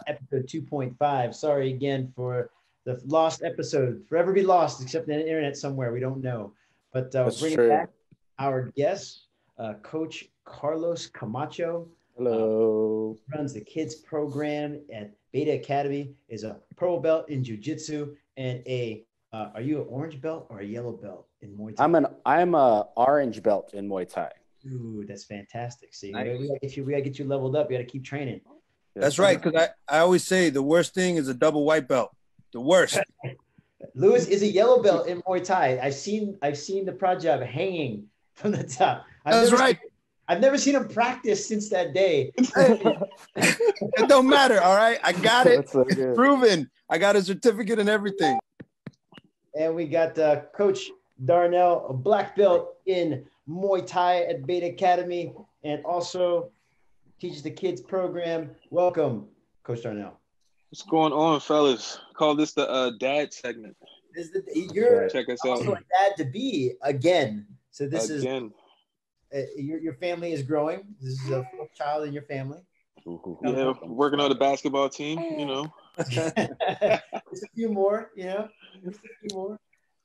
episode 2.5. Sorry again for the lost episode. Forever be lost, except in the internet somewhere. We don't know. But we're bringing back our guest, Coach Carlos Camacho. Hello. Runs the kids program at Beta Academy, is a purple belt in Jiu-Jitsu, and are you an orange belt or a yellow belt in Muay Thai? I'm a orange belt in Muay Thai. Ooh, that's fantastic. See, nice. we gotta get you leveled up. You gotta keep training. That's right, because I always say the worst thing is a double white belt. The worst. Lewis is a yellow belt in Muay Thai. I've seen the project hanging from the top. I've never seen him practice since that day. It don't matter, all right? I got it. So it's proven. I got a certificate and everything. And we got Coach Darnell, a black belt in Muay Thai at Beta Academy, and also teaches the kids program. Welcome, Coach Darnell. What's going on, fellas? Call this the dad segment. You're check us also out. a dad to be again. So this is your family is growing. This is a fourth child in your family. Yeah, working on the basketball team, you know. Just a few more, just a few more.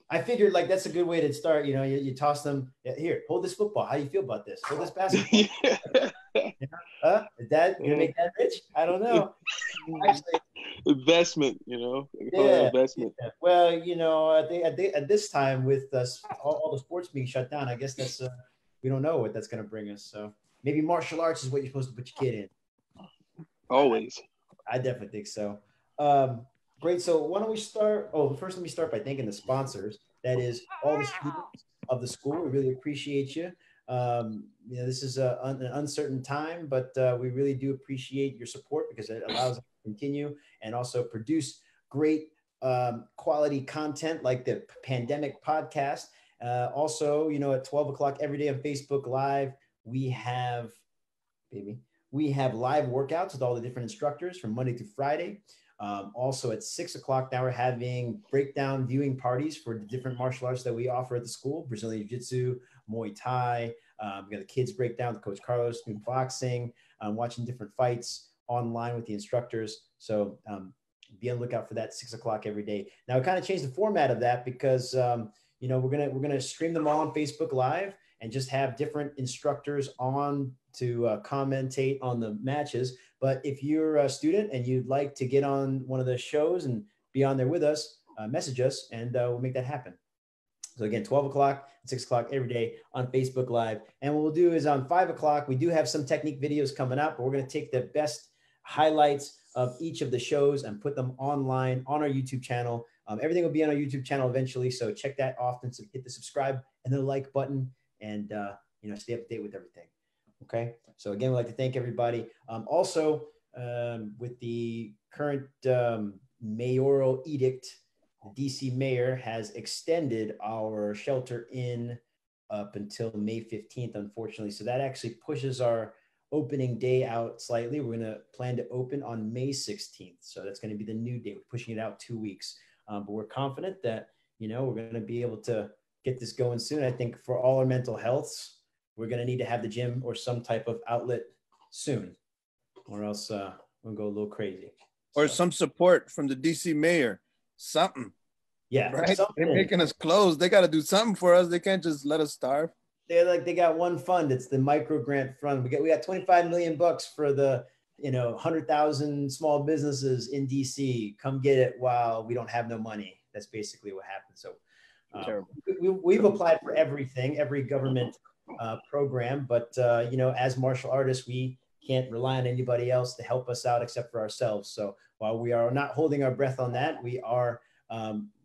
I figured like that's a good way to start. You toss them here. Hold this football. How do you feel about this? Hold this basketball. Is that gonna make that rich? I don't know. Actually, investment, investment. Yeah. Well, at this time with all the sports being shut down, I guess that's we don't know what that's gonna bring us. So maybe martial arts is what you're supposed to put your kid in. Always. I definitely think so. Great. So why don't we start? First let me start by thanking the sponsors. That is all the students of the school. We really appreciate you. This is an uncertain time, but we really do appreciate your support because it allows us to continue and also produce great quality content like the pandemic podcast. Also, at 12 o'clock every day on Facebook Live, we have live workouts with all the different instructors from Monday through Friday. Also at 6 o'clock now we're having breakdown viewing parties for the different martial arts that we offer at the school: Brazilian Jiu-Jitsu, Muay Thai. We got the kids breakdown with Coach Carlos, doing boxing, watching different fights online with the instructors. So be on the lookout for that 6 o'clock every day. Now we kind of changed the format of that because we're gonna stream them all on Facebook Live and just have different instructors on to commentate on the matches. But if you're a student and you'd like to get on one of the shows and be on there with us, message us and we'll make that happen. So again, 12 o'clock and 6 o'clock every day on Facebook Live. And what we'll do is on 5 o'clock, we do have some technique videos coming up, but we're going to take the best highlights of each of the shows and put them online on our YouTube channel. Everything will be on our YouTube channel eventually. So check that often. So hit the subscribe and the like button and, stay up to date with everything. Okay. So again, we'd like to thank everybody. Also, with the current mayoral edict, the DC mayor has extended our shelter in up until May 15th, unfortunately. So that actually pushes our opening day out slightly. We're going to plan to open on May 16th. So that's going to be the new day. We're pushing it out 2 weeks. But we're confident that, we're going to be able to get this going soon. I think for all our mental healths, we're going to need to have the gym or some type of outlet soon, or else we'll go a little crazy. Or some support from the DC mayor, something. Yeah, right. They're making us close. They got to do something for us. They can't just let us starve. They got one fund. It's the micro grant fund. We got $25 million for the 100,000 small businesses in DC. Come get it while we don't have no money. That's basically what happened. So we've applied for everything, every government program, but as martial artists, we can't rely on anybody else to help us out except for ourselves. So while we are not holding our breath on that, we are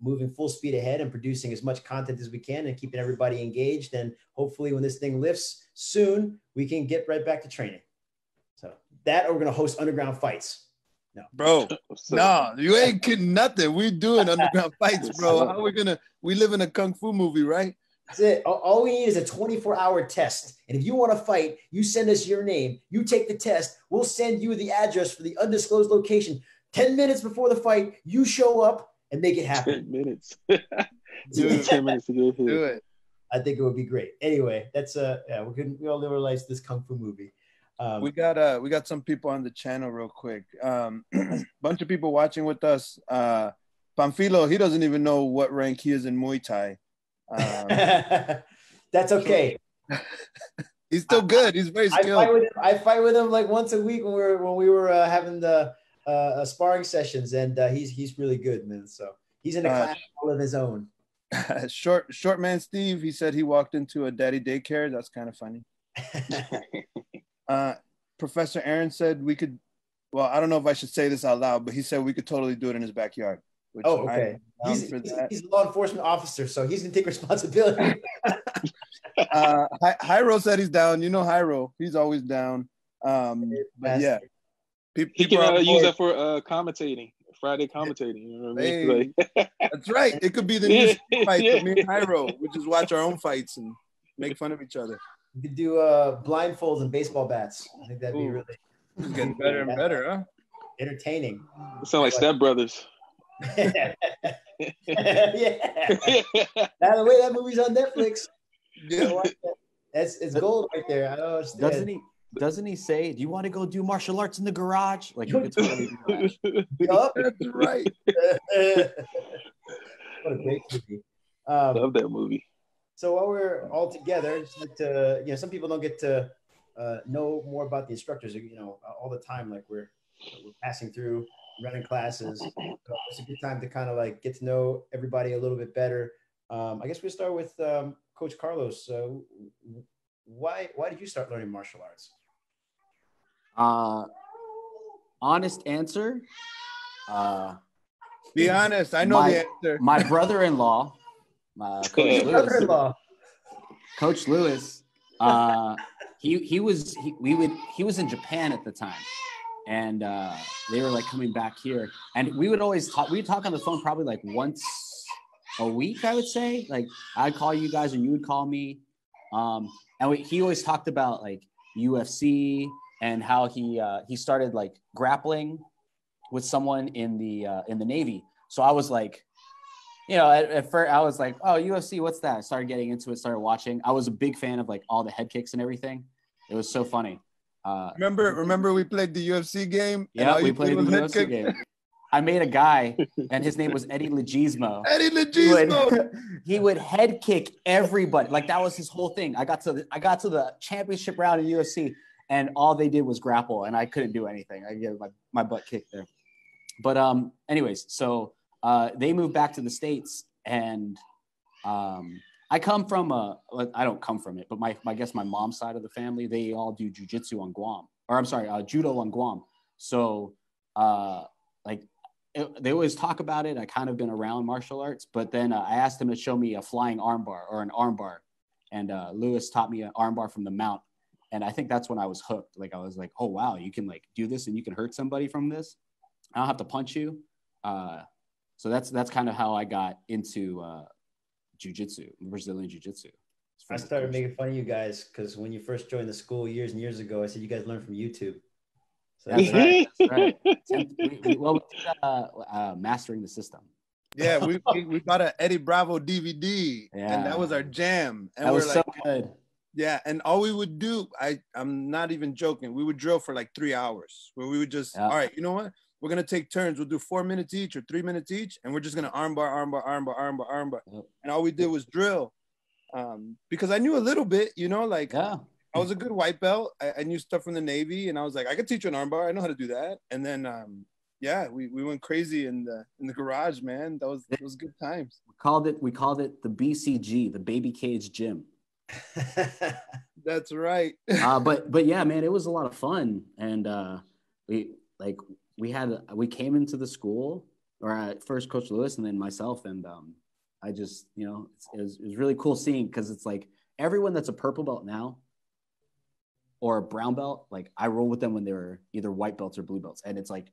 moving full speed ahead and producing as much content as we can and keeping everybody engaged. And hopefully when this thing lifts soon, we can get right back to training. So that, or we're going to host underground fights. No, bro, no, you ain't kidding nothing. We doing underground fights, bro. How we live in a Kung Fu movie, right? That's it. All we need is a 24-hour test. And if you want to fight, you send us your name. You take the test. We'll send you the address for the undisclosed location. 10 minutes before the fight, you show up and make it happen. 10 minutes. Do it. 10 minutes to get here. Do it. I think it would be great. Anyway, that's we all realize this Kung Fu movie. We got some people on the channel real quick. Bunch of people watching with us. Pamphilo, he doesn't even know what rank he is in Muay Thai. That's okay. He's still good. He's very skilled. I fight with him like once a week when we were having the sparring sessions, and he's really good, man. So he's in a class all of his own. Short man Steve, he said he walked into a daddy daycare. That's kind of funny. Professor Aaron said we could. Well, I don't know if I should say this out loud, but he said we could totally do it in his backyard. Which okay. He's a law enforcement officer, so he's gonna take responsibility. Hyro said he's down. You know Hyro, he's always down. But yeah, he can use that for commentating, Friday commentating. You know what I mean? Hey, that's right. It could be the new fight for me and Hyro. We just watch our own fights and make fun of each other. We could do blindfolds and baseball bats. I think that'd be really getting better and better, huh? Entertaining. It sound like Step Brothers. Yeah. By the way, that movie's on Netflix. Yeah. It's gold right there. I don't understand. Doesn't he say, do you want to go do martial arts in the garage? Like, you could totally do that. Yup. That's right. What a great movie. Love that movie. So while we're all together, just like to, some people don't get to know more about the instructors, all the time. Like we're passing through, running classes. So it's a good time to kind of like get to know everybody a little bit better. I guess we'll start with Coach Carlos. Why did you start learning martial arts? Honest answer. Be honest. I know the answer. My brother-in-law, Coach Lewis. He was in Japan at the time, and they were like coming back here, and we would always talk. We'd talk on the phone probably like once a week, I would say. Like I'd call you guys, or you would call me. And he always talked about like UFC and how he started like grappling with someone in the Navy. So I was like, at first I was like, oh, UFC, what's that? I started getting into it, started watching. I was a big fan of like all the head kicks and everything. It was so funny. Remember we played the UFC game? Yeah, we played the UFC game. I made a guy, and his name was Eddie Legismo. Eddie Legismo. He would head kick everybody. Like that was his whole thing. I got to the championship round in UFC, and all they did was grapple, and I couldn't do anything. I get my butt kicked there. But anyways, so they moved back to the States, and I come from I don't come from it, but I guess my mom's side of the family, they all do Jiu-Jitsu on Guam, or I'm sorry, judo on Guam. So they always talk about it. I kind of been around martial arts, but then I asked him to show me a flying armbar or an armbar, and Lewis taught me an armbar from the mount, and I think that's when I was hooked. Like I was like, oh wow, you can like do this and you can hurt somebody from this. I don't have to punch you. So that's kind of how I got into jiu-jitsu, Brazilian jiu-jitsu. I started making fun of you guys because when you first joined the school years and years ago, I said you guys learned from YouTube. So that's right. That's right. We mastering the system. Yeah, we bought an Eddie Bravo DVD, and that was our jam. And that was so good. Yeah, and all we would do, I'm not even joking, we would drill for like 3 hours, where we would just, all right, you know what? We're going to take turns. We'll do 4 minutes each or 3 minutes each, and we're just going to armbar. Yep. And all we did was drill. Because I knew a little bit, I was a good white belt. I knew stuff from the Navy, and I was like, I could teach you an armbar. I know how to do that. And then, we went crazy in the garage, man. Those good times. We called it the BCG, the Baby Cage Gym. That's right. But yeah, man, it was a lot of fun, and we came into the school, or first Coach Lewis and then myself, and I just it was really cool seeing, because it's like everyone that's a purple belt now or a brown belt, like I roll with them when they were either white belts or blue belts, and it's like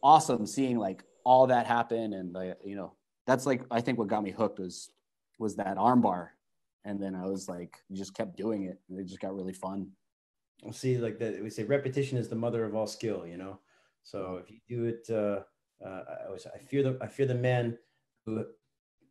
awesome seeing like all that happen, and that's like I think what got me hooked was that armbar, and then I was like just kept doing it, and it just got really fun. We'll see, like that we say repetition is the mother of all skill, So if you do it, I fear the man who does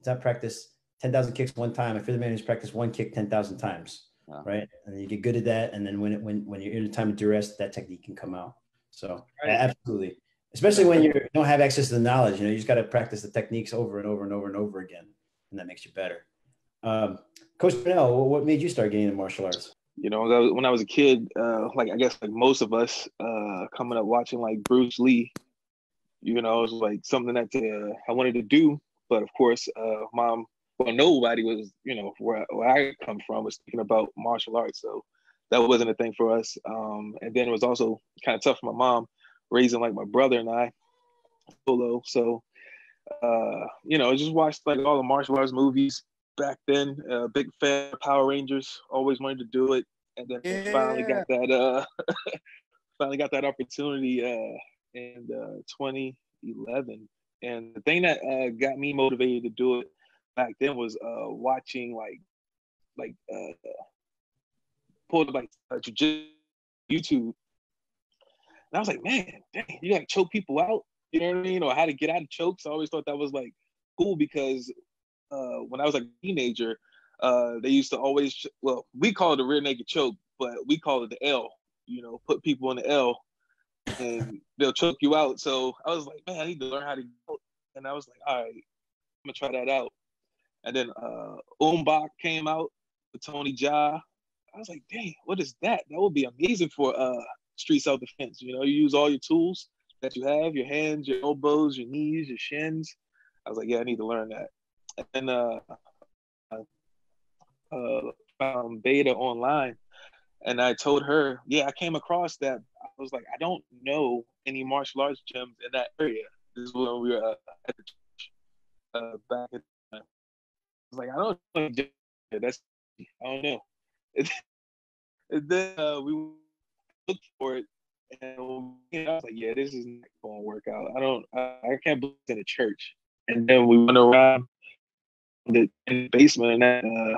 not practice 10,000 kicks one time. I fear the man who's practiced one kick 10,000 times. right? And you get good at that, and then when you're in a time of duress, that technique can come out. So absolutely, especially when you don't have access to the knowledge, you just got to practice the techniques over and over and over and over again, and that makes you better. Coach Darnell, what made you start getting into martial arts? When I was a kid, like I guess like most of us, coming up watching like Bruce Lee, it was like something that I wanted to do. But of course, mom, nobody was, where I come from was thinking about martial arts. So that wasn't a thing for us. And then it was also kind of tough for my mom raising like my brother and I solo. So, just watched like all the martial arts movies back then. Big fan of Power Rangers, always wanted to do it. And then finally got that opportunity in 2011. And the thing that got me motivated to do it back then was watching pulled up like Jiu-Jitsu YouTube. And I was like, man, dang, you gotta choke people out, you know what I mean? Or how to get out of chokes. I always thought that was like cool because when I was like a teenager, they used to always, we call it a rear naked choke, but we call it the L, put people in the L and they'll choke you out. So I was like, man, I need to learn how to go. And I was like, all right, I'm gonna try that out. And then Umbach came out with Tony Jaa. I was like, dang, what is that? That would be amazing for street self-defense. You use all your tools that you have, your hands, your elbows, your knees, your shins. I was like, yeah, I need to learn that. And found Beta online. And I told her, I came across that. I was like, I don't know any martial arts gyms in that area. This is when we were at the church back in the time. I was like, I don't know. I don't know. And then we looked for it, and I was like, yeah, this is not going to work out. I can't believe it's in a church. And then we went around in the basement, and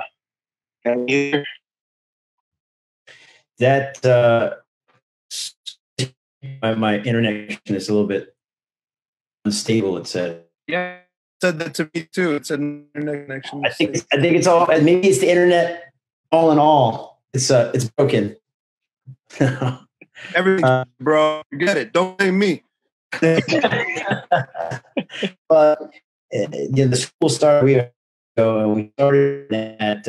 got here. That my internet connection is a little bit unstable. It said. Yeah, it said that to me too. It's an internet connection. I think it's all. Maybe it's the internet. All in all, it's broken. Everything, bro. Forget it. Don't blame me. But the school started. We started at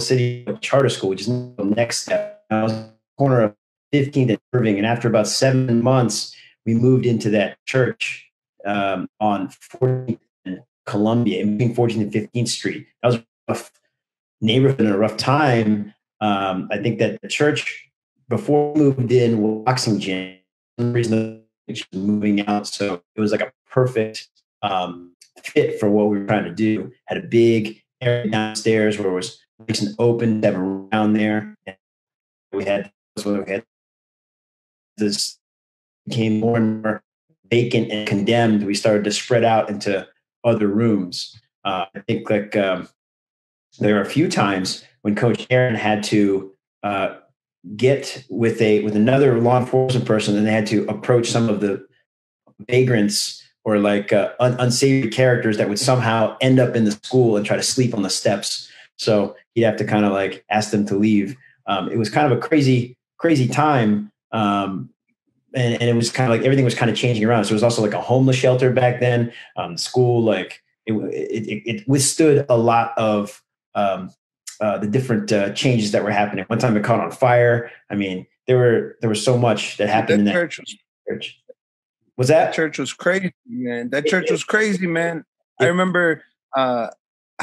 city charter school, which is the next step. I was the corner of 15th and Irving, and after about 7 months, we moved into that church on 14th and Columbia, in between 14th and 15th Street. That was a rough neighborhood and a rough time. I think that the church before we moved in was a boxing gym. For some reason, moving out, so it was like a perfect fit for what we were trying to do. Had a big area downstairs where it was nice and open, have a room down there. And we had this became more and more vacant and condemned. We started to spread out into other rooms. I think there were a few times when Coach Aaron had to get with another law enforcement person, and they had to approach some of the vagrants or like unsavory characters that would somehow end up in the school and try to sleep on the steps. So he'd have to kind of like ask them to leave. It was kind of a crazy time. And it was kind of like everything was kind of changing around. So it was also like a homeless shelter back then. The school, like it withstood a lot of the different changes that were happening. One time it caught on fire. I mean, there was so much that happened in that church. Was that church was crazy, man. That church was crazy, man. I remember I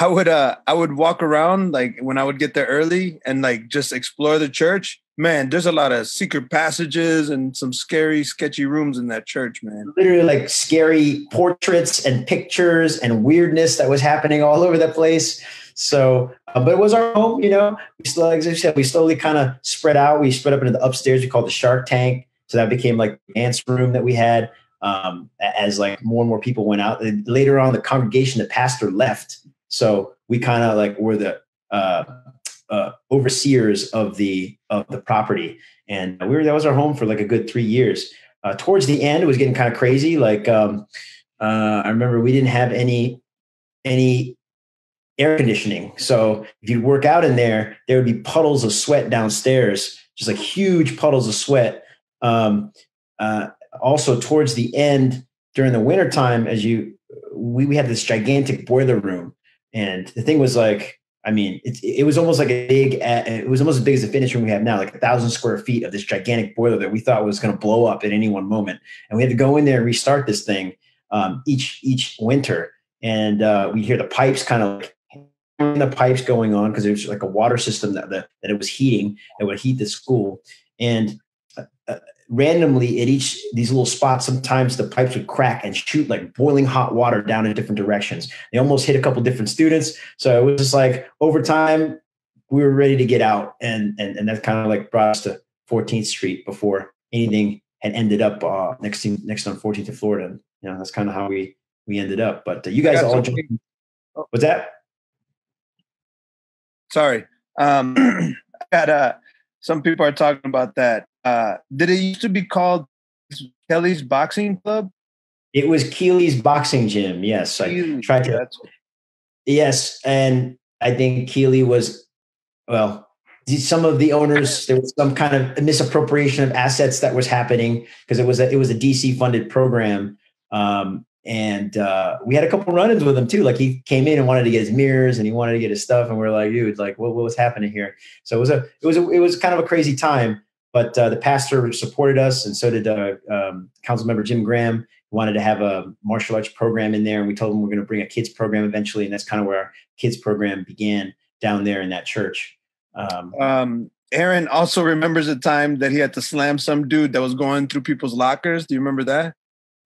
would walk around like when I would get there early and like just explore the church. Man, there's a lot of secret passages and some scary, sketchy rooms in that church, man. Literally like scary portraits and pictures and weirdness that was happening all over the place. So, but it was our home, We still, as I said, we slowly kind of spread out. We spread up into the upstairs. We called the Shark Tank. So that became like the dance room that we had. As like more and more people went out. And later on, the congregation, the pastor left. So we kind of like were the overseers of the property, and that was our home for like a good 3 years. Towards the end, it was getting kind of crazy. Like I remember we didn't have any air conditioning. So if you work out in there, there would be puddles of sweat downstairs, just like huge puddles of sweat. Also towards the end during the wintertime, we had this gigantic boiler room. And the thing was like, I mean, it was almost like it was almost as big as the fitness room we have now, like 1,000 square feet of this gigantic boiler that we thought was going to blow up at any one moment. And we had to go in there and restart this thing each winter. And we hear the pipes kind of like the pipes going on because there's like a water system that it was heating that would heat the school. And randomly at these little spots, sometimes the pipes would crack and shoot like boiling hot water down in different directions. They almost hit a couple different students. So it was just like over time, we were ready to get out. And that kind of like brought us to 14th Street before anything had ended up next on 14th to Florida. And, that's kind of how we ended up. But you guys all joined. What's that? Sorry. I got some people are talking about that. Did it used to be called Kelly's Boxing Club? It was Keely's Boxing Gym. Yes. I tried to. Yes. And I think Keely was, some of the owners, there was some kind of misappropriation of assets that was happening because it was a DC funded program. And we had a couple run-ins with him too. Like he came in and wanted to get his mirrors and he wanted to get his stuff. And we were like, dude, like what was happening here? So it was kind of a crazy time, but the pastor supported us. And so did council member Jim Graham, who wanted to have a martial arts program in there. And we told him we're going to bring a kids program eventually. And that's kind of where our kids program began down there in that church. Aaron also remembers a time that he had to slam some dude that was going through people's lockers. Do you remember that?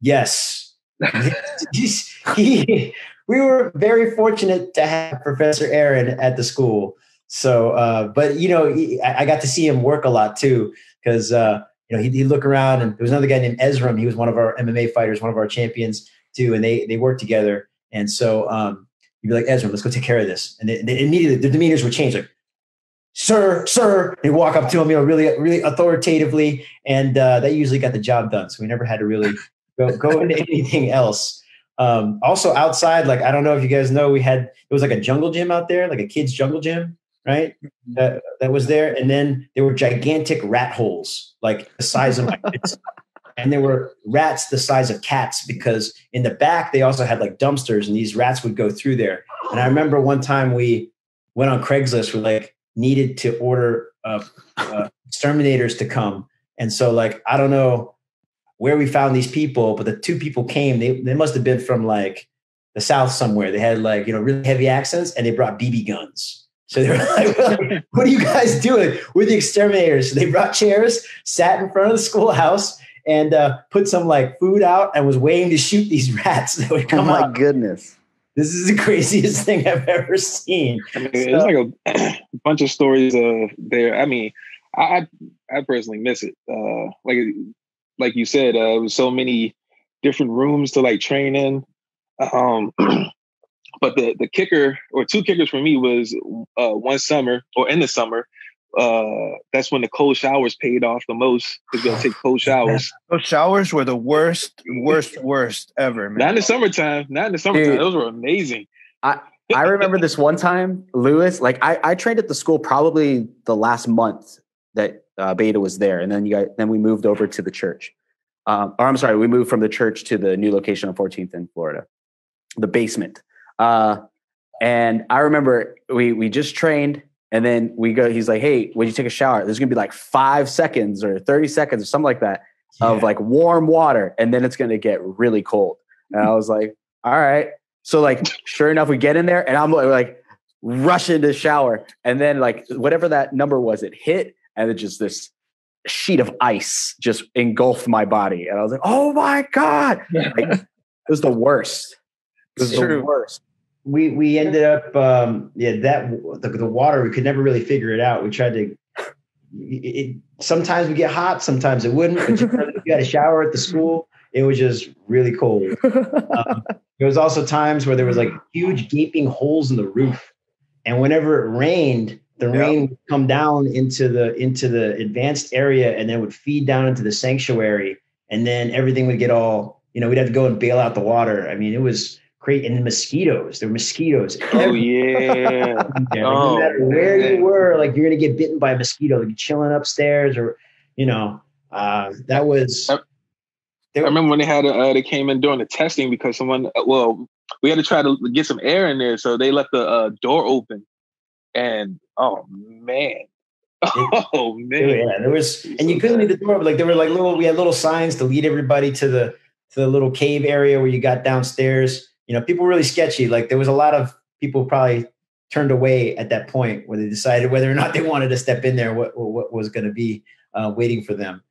Yes. We were very fortunate to have Professor Aaron at the school. So, but I got to see him work a lot too, because he'd look around and there was another guy named Ezra. He was one of our MMA fighters, one of our champions too, and they worked together. And so you'd be like, Ezra, let's go take care of this. And they immediately the demeanors would change, like, sir. They walk up to him, really, really authoritatively, and that usually got the job done. So we never had to really go into anything else. Also outside, like, I don't know if you guys know, it was like a jungle gym out there, like a kid's jungle gym, right? That was there. And then there were gigantic rat holes, like the size of my fist. And there were rats the size of cats, because in the back, they also had like dumpsters and these rats would go through there. And I remember one time we went on Craigslist, we like needed to order exterminators to come. And so like, I don't know where we found these people, but the two people came, they must've been from like the South somewhere. They had like, really heavy accents, and they brought BB guns. So they were like, what are you guys doing? We're the exterminators. So they brought chairs, sat in front of the schoolhouse, and put some like food out and was waiting to shoot these rats that would come out. Oh my goodness. This is the craziest thing I've ever seen. I mean, it's like a bunch of stories there. I mean, I personally miss it. Like you said, it was so many different rooms to like train in. But the kicker, or two kickers for me, was one summer, or in the summer, that's when the cold showers paid off the most, because they'll take cold showers. Those showers were the worst ever, man. Not in the summertime. Dude, those were amazing. I remember this one time, Lewis, like I trained at the school probably the last month that Beta was there. And then we moved over to the church. We moved from the church to the new location on 14th in Florida, the basement. And I remember we just trained, and then he's like, hey, when you take a shower, there's going to be like 5 seconds or 30 seconds or something like that of like warm water. And then it's going to get really cold. And I was like, all right. So like, sure enough, we get in there and I'm like rush into the shower. And then like whatever that number was, it hit, and it just this sheet of ice just engulfed my body. And I was like, oh my God. Like, it was the worst. It was the worst. We ended up, the water, we could never really figure it out. We tried to, sometimes we get hot, sometimes it wouldn't. But you had a shower at the school, it was just really cold. There was also times where there was like huge gaping holes in the roof. And whenever it rained, the rain would come down into the advanced area and then would feed down into the sanctuary. And then everything would get all, we'd have to go and bail out the water. I mean, it was great. And the mosquitoes. There were mosquitoes. Oh yeah. Like, no matter where you were, like you're gonna get bitten by a mosquito. Like, chilling upstairs, or that was. I remember when they came in during the testing because someone. We had to try to get some air in there, so they left the door open, and oh man. Oh man! Yeah, there was, and you couldn't leave the door open. Like there were like we had little signs to lead everybody to the little cave area where you got downstairs. People were really sketchy. Like there was a lot of people probably turned away at that point when they decided whether or not they wanted to step in there. What was going to be waiting for them?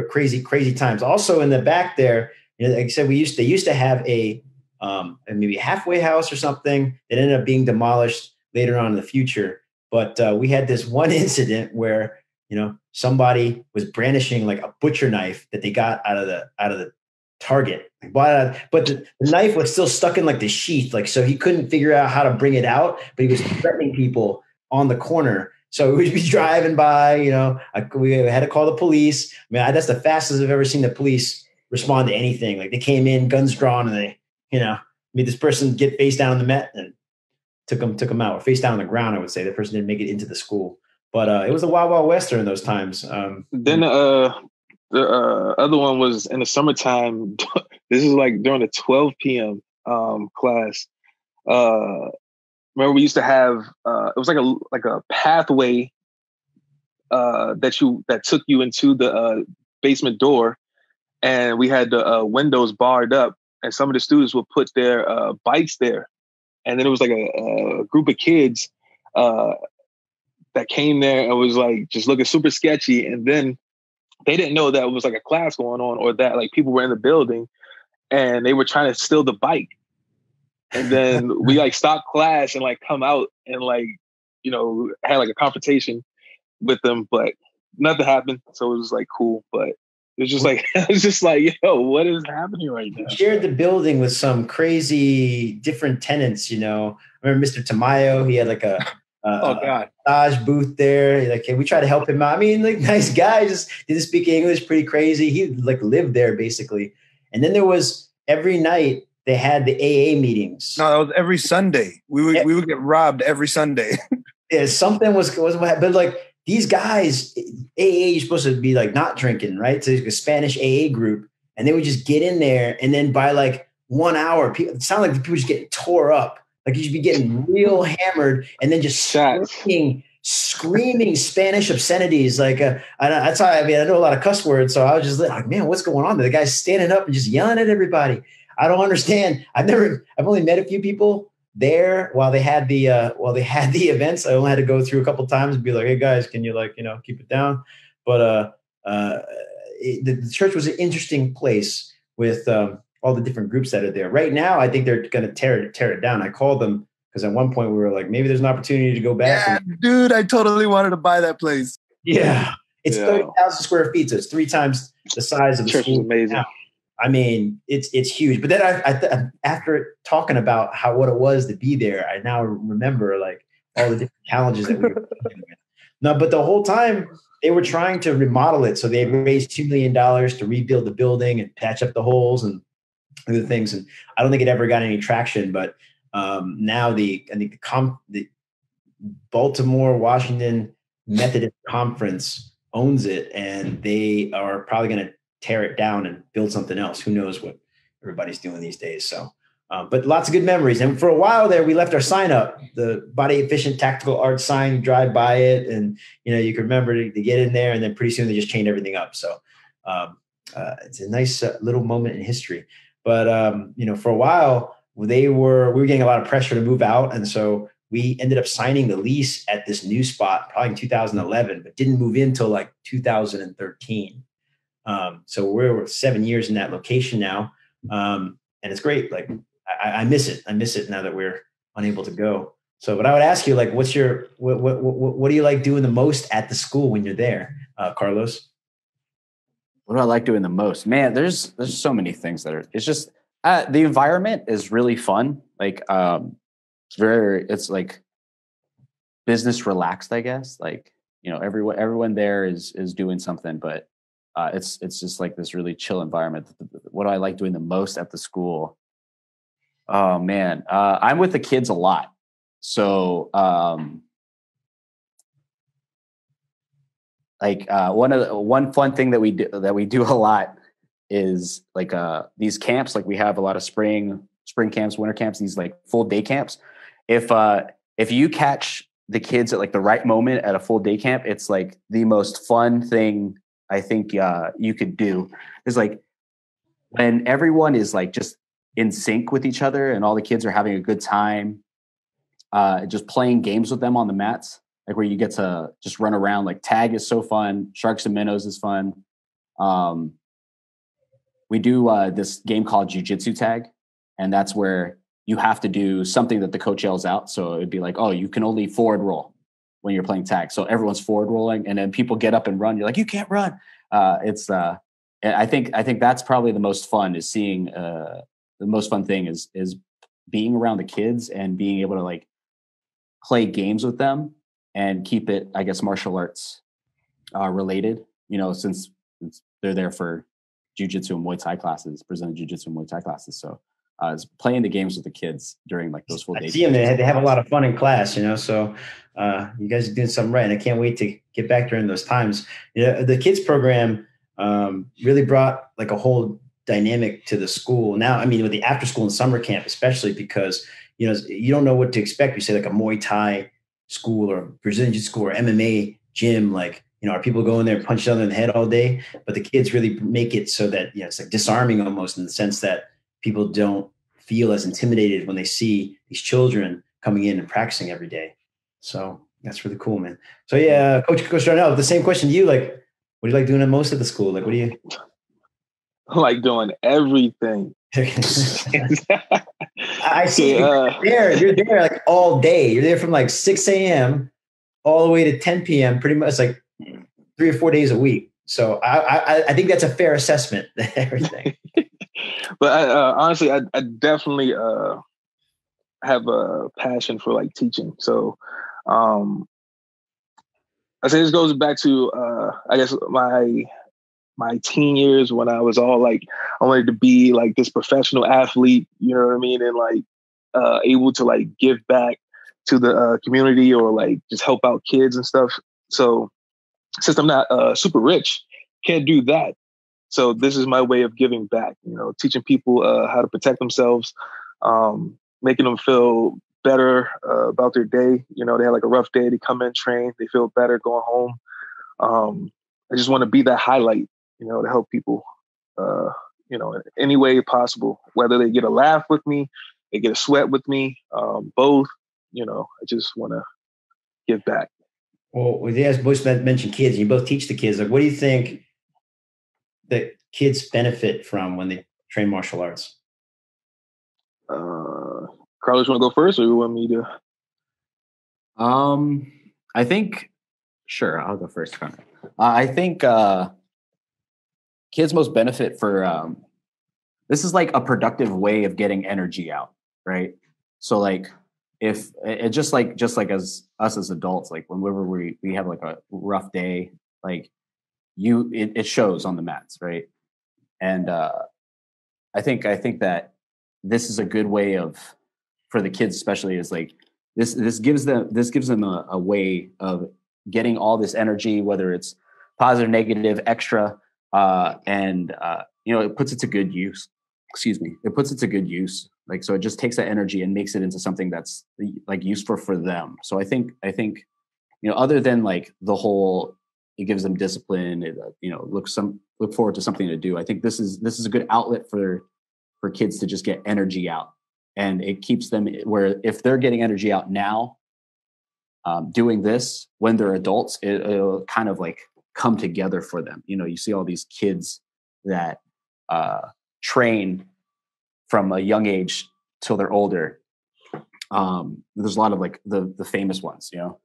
Crazy times. Also in the back there, like I said, they used to have a maybe halfway house or something that ended up being demolished later on in the future. But we had this one incident where somebody was brandishing like a butcher knife that they got out of the target, but the knife was still stuck in like the sheath, like so he couldn't figure out how to bring it out. But he was threatening people on the corner. So we'd be driving by, we had to call the police. I mean, that's the fastest I've ever seen the police respond to anything. Like they came in, guns drawn, and they, made this person get face down on the mat and took him out, or face down on the ground. I would say the person didn't make it into the school, but it was a wild, wild west during those times. Then the other one was in the summertime. This is like during the 12 p.m. Class. Remember we used to have it was like a pathway that took you into the basement door, and we had the windows barred up, and some of the students would put their bikes there. And then it was like a group of kids that came there and was like just looking super sketchy. And then they didn't know that it was like a class going on, or that like people were in the building, and they were trying to steal the bike. And then we like stopped class and like come out and like, had like a confrontation with them, but nothing happened. So it was like cool, but it was just like, yo, what is happening right now? We shared the building with some crazy different tenants. I remember Mr. Tamayo. He had like a massage booth there. Like, we tried to help him out. I mean, like, nice guy, just didn't speak English, pretty crazy. He like lived there basically. And then there was every night they had the AA meetings. No, that was every Sunday. We would get robbed every Sunday. Yeah, something was, but like these guys, AA, you're supposed to be like not drinking, right? So it's a Spanish AA group, and they would just get in there, and then by like 1 hour, it sounded like people just getting tore up. Like you should be getting real hammered, and then just screaming Spanish obscenities. Like that's how I know a lot of cuss words, so I was just like, man, what's going on? The guy's standing up and just yelling at everybody. I don't understand. I've only met a few people there while they had the events. I only had to go through a couple of times and be like, hey guys, can you keep it down? But the church was an interesting place with all the different groups that are there. Right now, I think they're going to tear it down. I called them because at one point we were like, maybe there's an opportunity to go back. Yeah, dude, I totally wanted to buy that place. Yeah, it's 30,000 square feet, so it's 3 times the size of the church school. Is amazing. Now. I mean, it's huge. But then I after talking about what it was to be there, I now remember like all the different challenges that we were dealing with. No, but the whole time they were trying to remodel it. So they raised $2 million to rebuild the building and patch up the holes and other things. And I don't think it ever got any traction. But now the Baltimore Washington Methodist Conference owns it, and they are probably going to tear it down and build something else. Who knows what everybody's doing these days. So, but lots of good memories. And for a while there, we left our sign up, the Body Efficient Tactical Arts sign, drive by it. And, you can remember to get in there, and then pretty soon they just chained everything up. So it's a nice little moment in history. But, for a while we were getting a lot of pressure to move out. And so we ended up signing the lease at this new spot, probably in 2011, but didn't move in until like 2013. So we're 7 years in that location now. And it's great. Like I miss it. I miss it now that we're unable to go. So, but I would ask you, like, what do you like doing the most at the school when you're there, Carlos? What do I like doing the most? Man, there's so many things it's just, the environment is really fun. Like, it's like business relaxed, I guess. Like, everyone there is doing something, but it's just like this really chill environment. What do I like doing the most at the school? Oh man, I'm with the kids a lot. So one fun thing that we do a lot is like these camps. Like we have a lot of spring camps, winter camps, these like full day camps. If you catch the kids at like the right moment at a full day camp, it's like the most fun thing I think you could do. Is like when everyone is like just in sync with each other and all the kids are having a good time, just playing games with them on the mats, like where you get to just run around. Like tag is so fun. Sharks and minnows is fun. We do this game called Jiu-Jitsu tag, and that's where you have to do something that the coach yells out. So it'd be like, oh, you can only forward roll when you're playing tag. So everyone's forward rolling, and then people get up and run. You're like, you can't run. I think that's probably the most fun, is seeing the most fun thing is being around the kids and being able to like play games with them and keep it, I guess, martial arts related, you know, since they're there for Jiu-Jitsu and Muay Thai classes, presenting Jiu-Jitsu and Muay Thai classes. So is playing the games with the kids during like those full days. I see them. They have a lot of fun in class, you know, so you guys are doing something right. And I can't wait to get back during those times. You know, the kids program really brought like a whole dynamic to the school. Now, I mean, with the after school and summer camp, especially because, you know, you don't know what to expect. You say like a Muay Thai school or Brazilian Jiu-Jitsu school or MMA gym, like, you know, are people going there and punch each other in the head all day? But the kids really make it so that, you know, it's like disarming almost, in the sense that people don't feel as intimidated when they see these children coming in and practicing every day. So that's really cool, man. So yeah, Coach Darnell, the same question to you. Like, what do you like doing at most of the school? Like, what do you I like doing everything? I see you're there like all day. You're there from like 6 a.m. all the way to 10 p.m. pretty much, like 3 or 4 days a week. So I think that's a fair assessment. Everything. But honestly, I definitely have a passion for like teaching. So I say this goes back to I guess my teen years, when I was all like, I wanted to be like this professional athlete, you know what I mean? And like able to like give back to the community, or like just help out kids and stuff. So since I'm not super rich, can't do that. So this is my way of giving back, you know, teaching people how to protect themselves, making them feel better about their day. You know, they had like a rough day, they come in, train, they feel better going home. I just want to be that highlight, you know, to help people, you know, in any way possible, whether they get a laugh with me, they get a sweat with me, both, you know, I just want to give back. Well, you guys both mentioned kids, and you both teach the kids. Like, what do you think that kids benefit from when they train martial arts? Carlos, you want to go first, or you want me to? I think, sure, I'll go first. I think kids most benefit for this is like a productive way of getting energy out, right? So like, if it just like as us as adults, like whenever we have like a rough day, like it shows on the mats, right? And I think that this is a good way for the kids, especially, is like this gives them a way of getting all this energy, whether it's positive, negative, extra, and you know, it puts it to good use. It puts it to good use. Like, so it just takes that energy and makes it into something that's like useful for them. So I think, you know, other than like the whole, it gives them discipline, it, you know, look forward to something to do. I think this is a good outlet for kids to just get energy out, and it keeps them where, if they're getting energy out now, doing this when they're adults, it'll kind of like come together for them. You know, you see all these kids that train from a young age till they're older. There's a lot of like the famous ones, you know.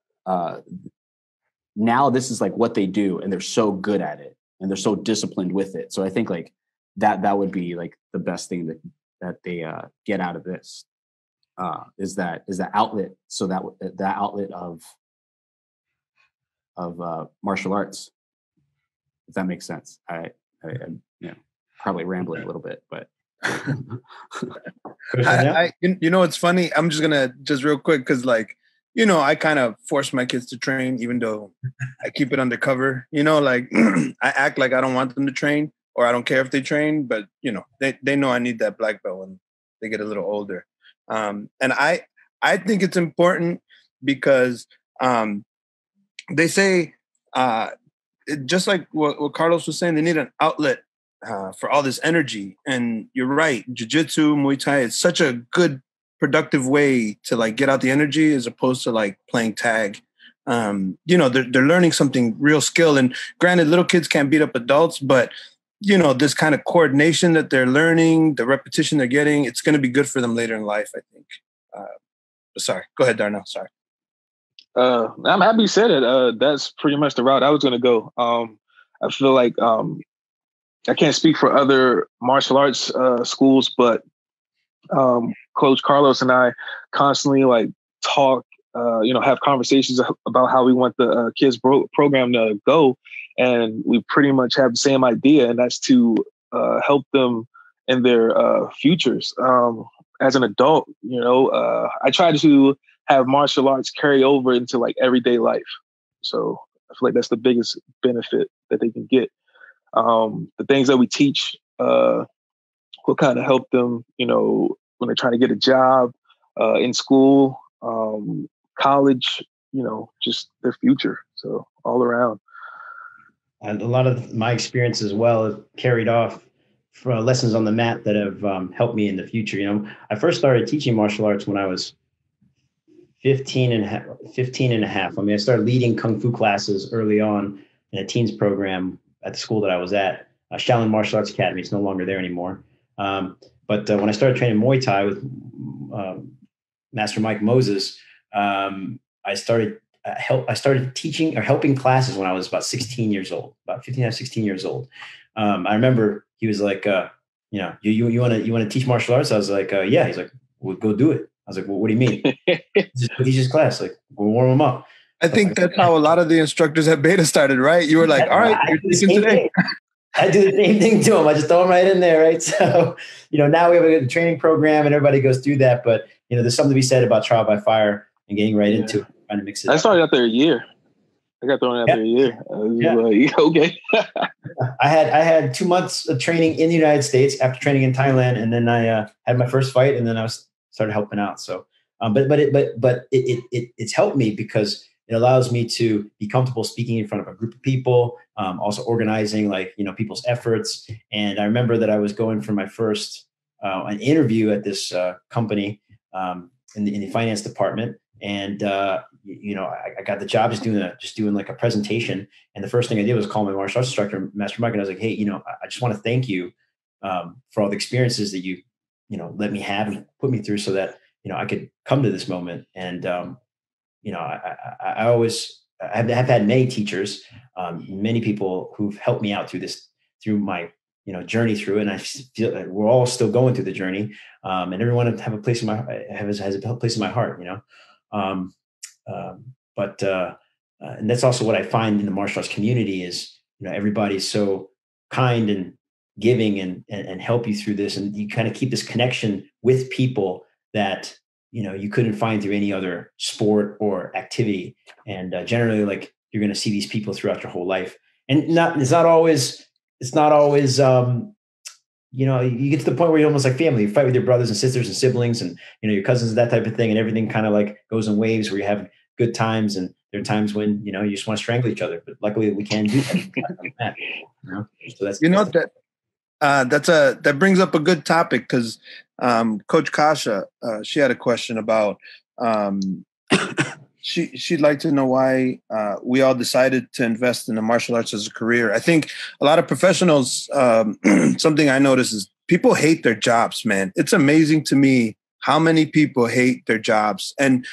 Now this is like what they do, and they're so good at it, and they're so disciplined with it. So I think like that would be like the best thing that they get out of this, is that outlet. So that outlet of martial arts, if that makes sense. I you know, probably rambling a little bit, but You know, it's funny. I'm just gonna just real quick because, like, you know, I kind of force my kids to train, even though I keep it undercover. You know, like I act like I don't want them to train, or I don't care if they train, but you know, they know I need that black belt when they get a little older. And I think it's important because they say just like what Carlos was saying, they need an outlet for all this energy. And you're right, Jiu-Jitsu, Muay Thai, it's such a good, productive way to like get out the energy as opposed to like playing tag. You know, they're learning something real skill. And granted, little kids can't beat up adults, but you know, this kind of coordination that they're learning, the repetition they're getting, it's going to be good for them later in life, I think. Sorry, go ahead, Darnell. Sorry. I'm happy you said it. That's pretty much the route I was going to go. I feel like I can't speak for other martial arts schools, but Coach Carlos and I constantly like talk, you know, have conversations about how we want the kids program to go. And we pretty much have the same idea, and that's to help them in their futures. As an adult, you know, I try to have martial arts carry over into like everyday life. So I feel like that's the biggest benefit that they can get. The things that we teach will kind of help them, you know, when they're trying to get a job, in school, college, you know, just their future. So all around. And a lot of my experience as well have carried off from lessons on the mat that have helped me in the future. You know, I first started teaching martial arts when I was 15 and a half. I mean, I started leading Kung Fu classes early on in a teens program at the school that I was at, Shaolin Martial Arts Academy. It's no longer there anymore. But when I started training Muay Thai with Master Mike Moses, I started teaching or helping classes when I was about 16 years old, about 15 or 16 years old. I remember he was like, you know, you want to teach martial arts? I was like, yeah. He's like, well, go do it. I was like, well, what do you mean? Just teach his class. Like, we'll warm them up. I think that's how a lot of the instructors at Beta started, right? You were like, all right, you're teaching today. I do the same thing to them. I just throw them right in there, right? So, you know, now we have a good training program and everybody goes through that. But, you know, there's something to be said about trial by fire and getting right into it, trying to mix it up. I started out there a year. I got thrown out there a year. Like, okay. I had 2 months of training in the United States after training in Thailand, and then I had my first fight, and then I started helping out. So, but it's helped me because it allows me to be comfortable speaking in front of a group of people, also organizing like, you know, people's efforts. And I remember that I was going for my first an interview at this company in the finance department. And, you know, I got the job just doing like a presentation. And the first thing I did was call my martial arts instructor, Master Mike. And I was like, hey, you know, I just want to thank you for all the experiences that you know, let me have and put me through so that, you know, I could come to this moment. And, you know, I have had many teachers, many people who've helped me out through my, you know, journey through it. And I feel like we're all still going through the journey. And everyone has a place in my heart, you know? And that's also what I find in the martial arts community is, you know, everybody's so kind and giving and help you through this. And you kind of keep this connection with people that, you know, you couldn't find through any other sport or activity. And generally, like, you're going to see these people throughout your whole life. And it's not always, you know, you get to the point where you're almost like family. You fight with your brothers and sisters and siblings and, you know, your cousins and that type of thing. And everything kind of like goes in waves where you have good times. And there are times when, you know, you just want to strangle each other. But luckily we can do that. You know? So that's, you know, that brings up a good topic because Coach Kasha, she had a question about she'd like to know why we all decided to invest in the martial arts as a career. I think a lot of professionals, something I notice is people hate their jobs, man. It's amazing to me how many people hate their jobs. And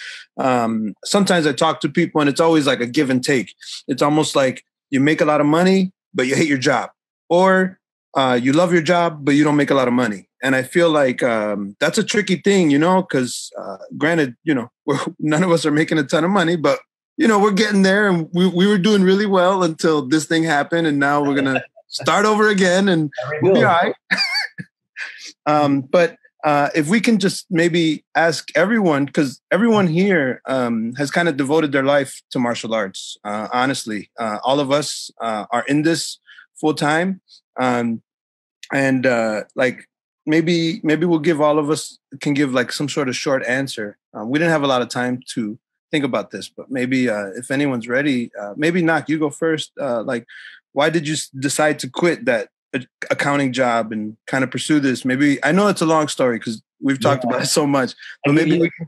sometimes I talk to people and it's always like a give and take. It's almost like you make a lot of money, but you hate your job. Or you love your job, but you don't make a lot of money. And I feel like that's a tricky thing, you know, because granted, you know, none of us are making a ton of money, but, you know, we're getting there and we were doing really well until this thing happened. And now we're going to start over again and we'll be all right. But if we can just maybe ask everyone, because everyone here has kind of devoted their life to martial arts. Honestly, all of us are in this full time, and like maybe we'll give all of us can give like some sort of short answer. We didn't have a lot of time to think about this, but maybe if anyone's ready, maybe Nak, you go first. Like, why did you decide to quit that accounting job and kind of pursue this? Maybe I know it's a long story because we've talked about it so much, but maybe we can.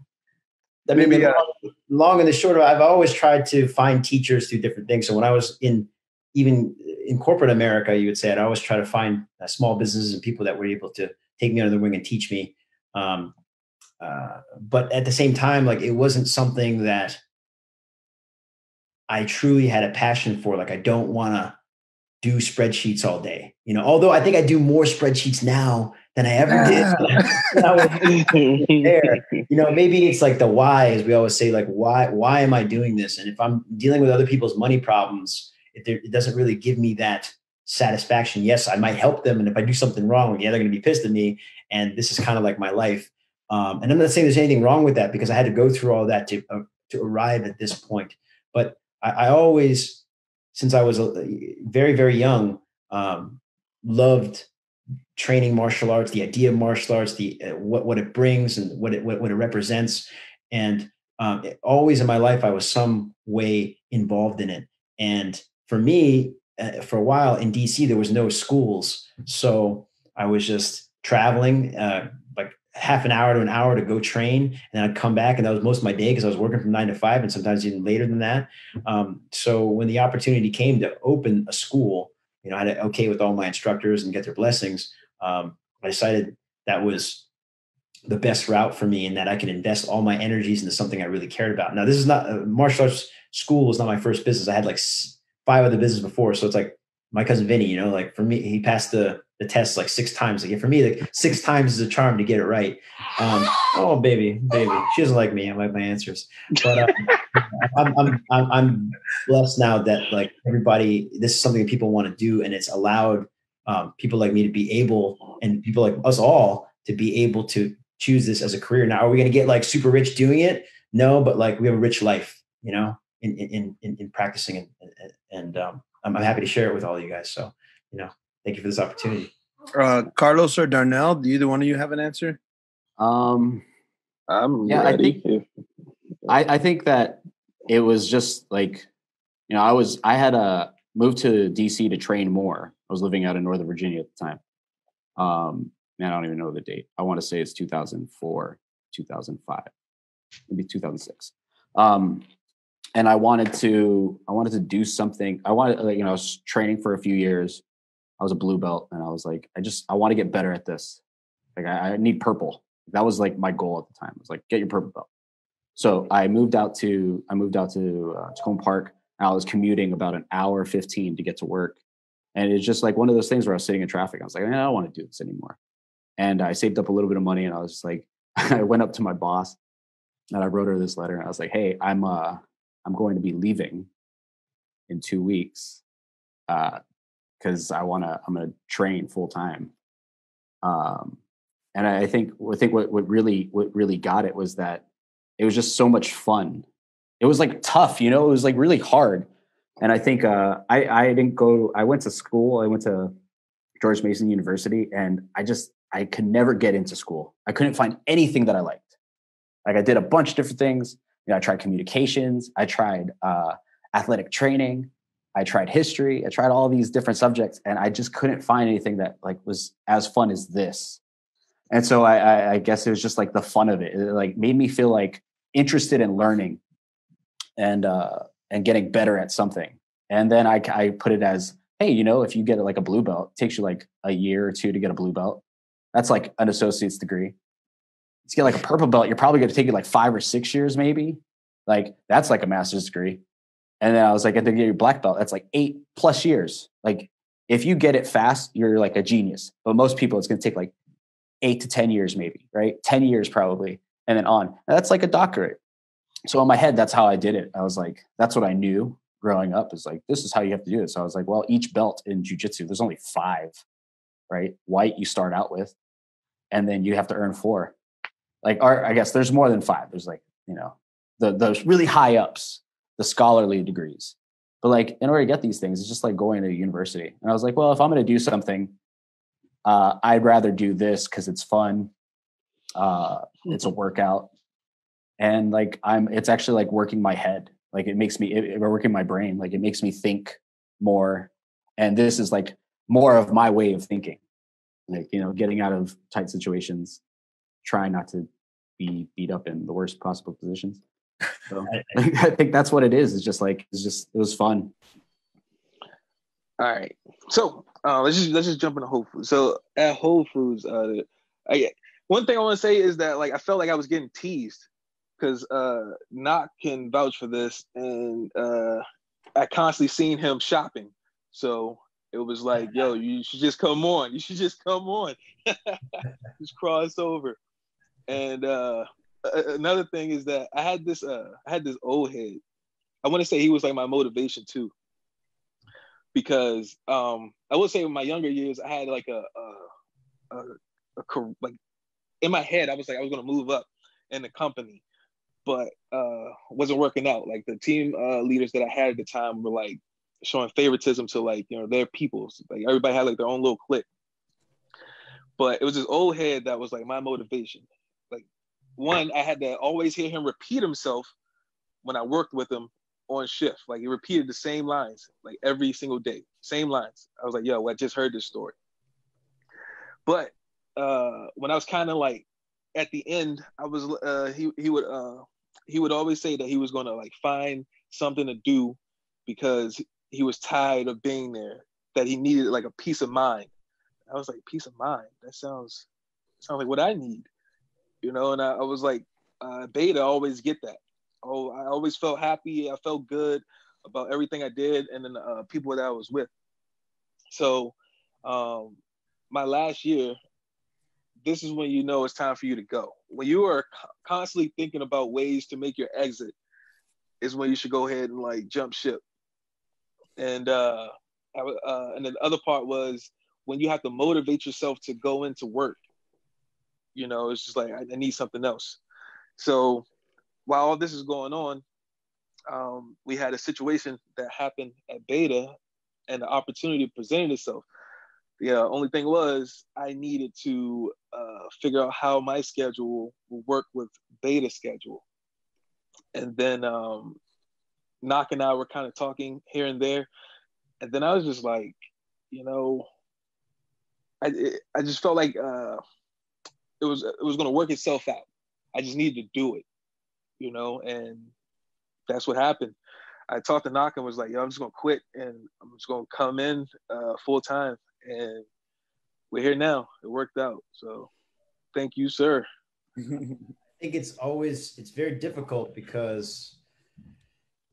Long and the short of it, I've always tried to find teachers through different things. So when I was even in corporate America, you would say, I'd always try to find small businesses and people that were able to take me under the wing and teach me. But at the same time, like, it wasn't something that I truly had a passion for. Like, I don't want to do spreadsheets all day, although I think I do more spreadsheets now than I ever did. There. Maybe it's like the why, as we always say, like, why am I doing this? And if I'm dealing with other people's money problems, it doesn't really give me that satisfaction. Yes, I might help them. And if I do something wrong, they're going to be pissed at me. And this is kind of like my life. And I'm not saying there's anything wrong with that, because I had to go through all that to arrive at this point. But I always, since I was very, very young, loved training martial arts, the idea of martial arts, what it brings and what it represents. And always in my life, I was some way involved in it. And for me, for a while in DC, there was no schools. So I was just traveling like half an hour to an hour to go train. And then I'd come back, and that was most of my day because I was working from 9 to 5 and sometimes even later than that. So when the opportunity came to open a school, I had to okay with all my instructors and get their blessings. I decided that was the best route for me, and that I could invest all my energies into something I really cared about. Now, this is not martial arts school was not my first business. I had like 5 other businesses before. So it's like my cousin Vinny, like for me, he passed the test like 6 times. Like for me, like 6 times is a charm to get it right. Oh, baby, she doesn't like me. I like my answers, but I'm blessed now that like everybody, this is something that people want to do, and it's allowed people like me to be able, and people like us all to be able to choose this as a career. Now, are we going to get like super rich doing it? No, but like we have a rich life, in practicing, and I'm happy to share it with all of you guys. So, thank you for this opportunity. Carlos or Darnell, do either one of you have an answer? I'm ready. I think that it was just like, I had moved to DC to train more. I was living out in Northern Virginia at the time. I don't even know the date. I want to say it's 2004, 2005, maybe 2006. And I wanted to do something. I was training for a few years. I was a blue belt, and I was like, I want to get better at this. Like I need purple. That was like my goal at the time. I was like, get your purple belt. So I moved out to Tacoma Park, and I was commuting about an hour 15 to get to work. And it's just like one of those things where I was sitting in traffic. I was like, I don't want to do this anymore. And I saved up a little bit of money, and I was just like, I went up to my boss, and I wrote her this letter. And I was like, hey, I'm going to be leaving in 2 weeks because I'm going to train full time. And I think what really got it was that it was just so much fun. It was like tough, it was like really hard. And I think I went to school. I went to George Mason University, and I could never get into school. I couldn't find anything that I liked. Like I did a bunch of different things. I tried communications. I tried athletic training. I tried history. I tried all these different subjects, and I just couldn't find anything that like was as fun as this. And so I guess it was just like the fun of it. It like made me feel like interested in learning and getting better at something. And then I put it as, hey, if you get like a blue belt, it takes you like a year or 2 to get a blue belt. That's like an associate's degree. To get like a purple belt, you're probably going to take you like 5 or 6 years, maybe. Like that's like a master's degree. And then I was like, I think your black belt, that's like 8+ years. Like if you get it fast, you're like a genius. But most people, it's going to take like 8 to 10 years, maybe, right? 10 years probably, and then on. And that's like a doctorate. So in my head, that's how I did it. I was like, that's what I knew growing up is like, this is how you have to do it. So I was like, well, each belt in jiu-jitsu, there's only 5, right? White you start out with. and then you have to earn 4. Like, or I guess there's more than 5. There's like, you know, the really high ups, the scholarly degrees. But like, in order to get these things, it's just like going to university. And I was like, well, if I'm going to do something, I'd rather do this because it's fun. It's a workout. And like, it's actually like working my head. Like it makes me, working my brain. Like it makes me think more. And this is like more of my way of thinking. Like, you know, getting out of tight situations, trying not to be beat up in the worst possible positions. So I think that's what it is. It's just like, it was fun. All right. So let's just jump into Whole Foods. So at Whole Foods, one thing I want to say is that like I felt like I was getting teased because Knock can vouch for this, and I constantly seen him shopping. So it was like, yo, you should just come on. You should just come on. Just cross over. And another thing is that I had this old head. I want to say he was like my motivation too, because I would say in my younger years I had like a like in my head I was like I was gonna move up in the company, but wasn't working out. Like the team leaders that I had at the time were like showing favoritism to like, you know, their peoples. Like everybody had like their own little clique. But it was this old head that was like my motivation. Like one, I had to always hear him repeat himself when I worked with him on shift. Like he repeated the same lines like every single day, same lines. I was like, yo, I just heard this story. But when I was kind of like at the end, I was he would always say that he was gonna like find something to do because he was tired of being there, that he needed like a peace of mind. I was like, peace of mind? That sounds like what I need, you know? And I was like, Beta always get that. Oh, I always felt happy. I felt good about everything I did and then the people that I was with. So my last year, this is when you know it's time for you to go. When you are constantly thinking about ways to make your exit is when you should go ahead and like jump ship. And and then the other part was when you have to motivate yourself to go into work. You know, it's just like I need something else. So while all this is going on, we had a situation that happened at Beta, and the opportunity presented itself. The only thing was I needed to figure out how my schedule will work with Beta schedule. And then Knock and I were kind of talking here and there. And then I was just like, you know, I just felt like it was going to work itself out. I just needed to do it, you know, and that's what happened. I talked to Knock and was like, yo, I'm just going to quit and I'm just going to come in full time. And we're here now. It worked out. So thank you, sir. I think it's very difficult because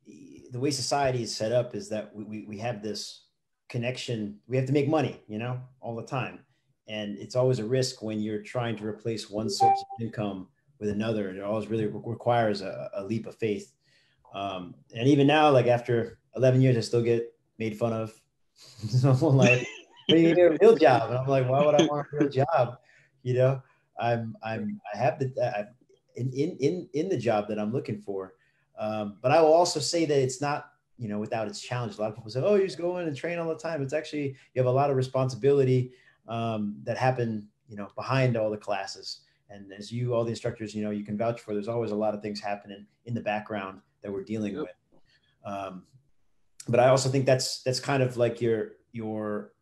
the way society is set up is that we have this connection. We have to make money, you know, all the time. And it's always a risk when you're trying to replace one source of income with another. It always really requires a leap of faith. And even now, like after 11 years, I still get made fun of. Someone like, "But you need a real job," and I'm like, "Why would I want a real job?" You know, I have in the job that I'm looking for. But I will also say that it's not, you know, without its challenges. A lot of people say, "Oh, you just go in and train all the time." It's actually, you have a lot of responsibility that happen, you know, behind all the classes. And as all the instructors, you know, you can vouch for, there's always a lot of things happening in the background that we're dealing with. But I also think that's kind of like your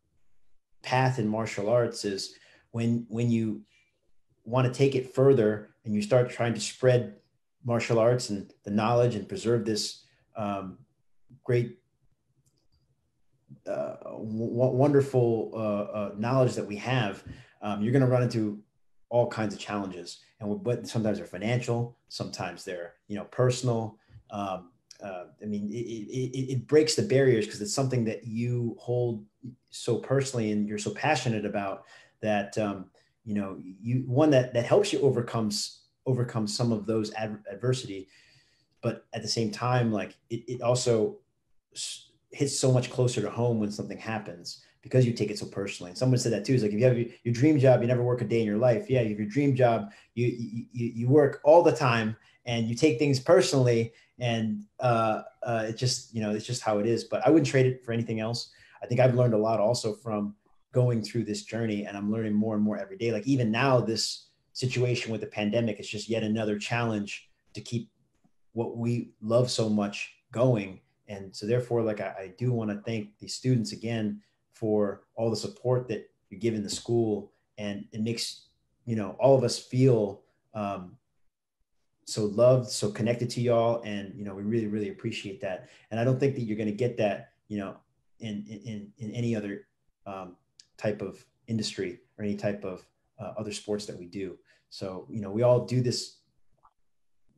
path in martial arts is when you want to take it further and you start trying to spread martial arts and the knowledge and preserve this great, wonderful knowledge that we have, you're going to run into all kinds of challenges. But sometimes they're financial, sometimes they're, you know, personal. I mean, it breaks the barriers because it's something that you hold so personally and you're so passionate about that, you know, that helps you overcome some of those adversity. But at the same time, like it also hits so much closer to home when something happens, because you take it so personally. And someone said that too. It's like, if you have your dream job, you never work a day in your life. Yeah, you have your dream job, you work all the time and you take things personally, and it's just, it's just how it is. But I wouldn't trade it for anything else. I think I've learned a lot also from going through this journey, and I'm learning more and more every day. Like even now, this situation with the pandemic is just yet another challenge to keep what we love so much going. And so therefore, like, I do want to thank the students again for all the support that you're giving the school. And it makes, all of us feel so loved, so connected to y'all. And, we really, really appreciate that. And I don't think that you're going to get that, in any other type of industry or any type of other sports that we do. So, we all do this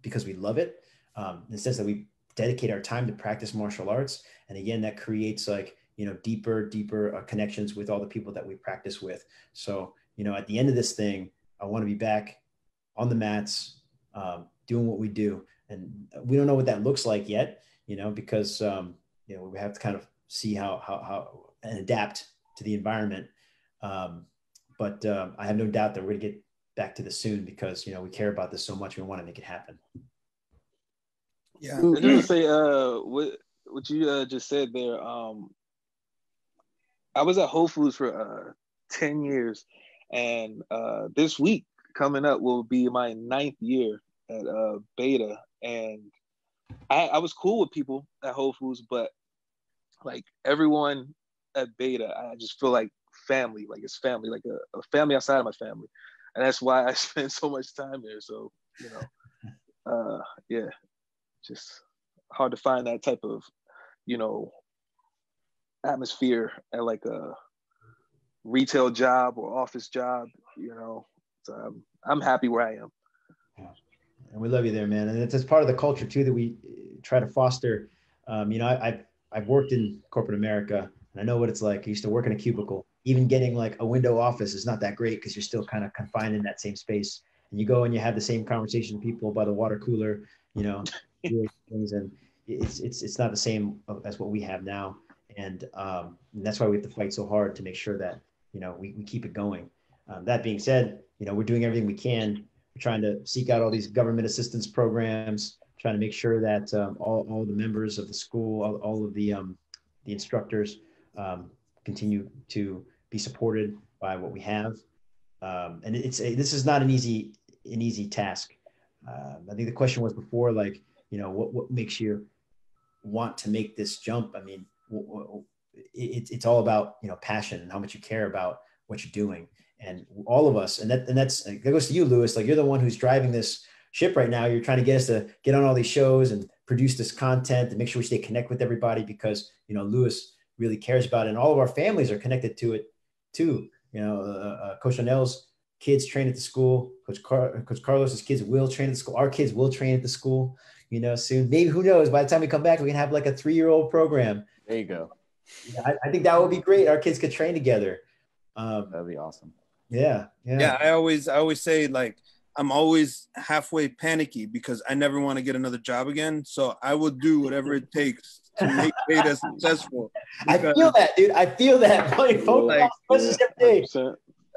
because we love it. In the sense that we dedicate our time to practice martial arts. And again, that creates like, deeper connections with all the people that we practice with. So, at the end of this thing, I want to be back on the mats, doing what we do. And we don't know what that looks like yet, because, we have to kind of see how and adapt to the environment. But I have no doubt that we're going to get back to this soon, because, we care about this so much. We want to make it happen. Yeah. I just say what you just said there. I was at Whole Foods for 10 years, and this week coming up will be my 9th year at Beta. And I was cool with people at Whole Foods, but like everyone at Beta, I just feel like family, like it's family, like a family outside of my family. And that's why I spend so much time there. So, yeah, just hard to find that type of, atmosphere at like a retail job or office job, So I'm happy where I am. And we love you there, man. And it's part of the culture too that we try to foster. I've worked in corporate America, and I know what it's like. I used to work in a cubicle. Even getting like a window office is not that great, because you're still kind of confined in that same space. And you go and you have the same conversation with people by the water cooler, things, and it's not the same as what we have now. And that's why we have to fight so hard to make sure that we keep it going. That being said, we're doing everything we can. We're trying to seek out all these government assistance programs, trying to make sure that all the members of the school, all of the instructors continue to be supported by what we have. And this is not an easy task. I think the question was before, like, what makes you want to make this jump? I mean, it's all about, passion and how much you care about what you're doing. And all of us, and that goes to you, Lewis. Like, you're the one who's driving this ship right now. You're trying to get us to get on all these shows and produce this content and make sure we stay connected with everybody, because, Lewis really cares about it. And all of our families are connected to it too. Coach Darnell's kids train at the school. Coach Carlos's kids will train at the school. Our kids will train at the school, soon. Maybe, who knows, by the time we come back, we can have like a 3-year-old program. There you go. I think that would be great. Our kids could train together. That'd be awesome. Yeah. I always say, like, I'm always halfway panicky because I never want to get another job again. So I will do whatever it takes to make Beta successful. I feel that, dude. I feel that.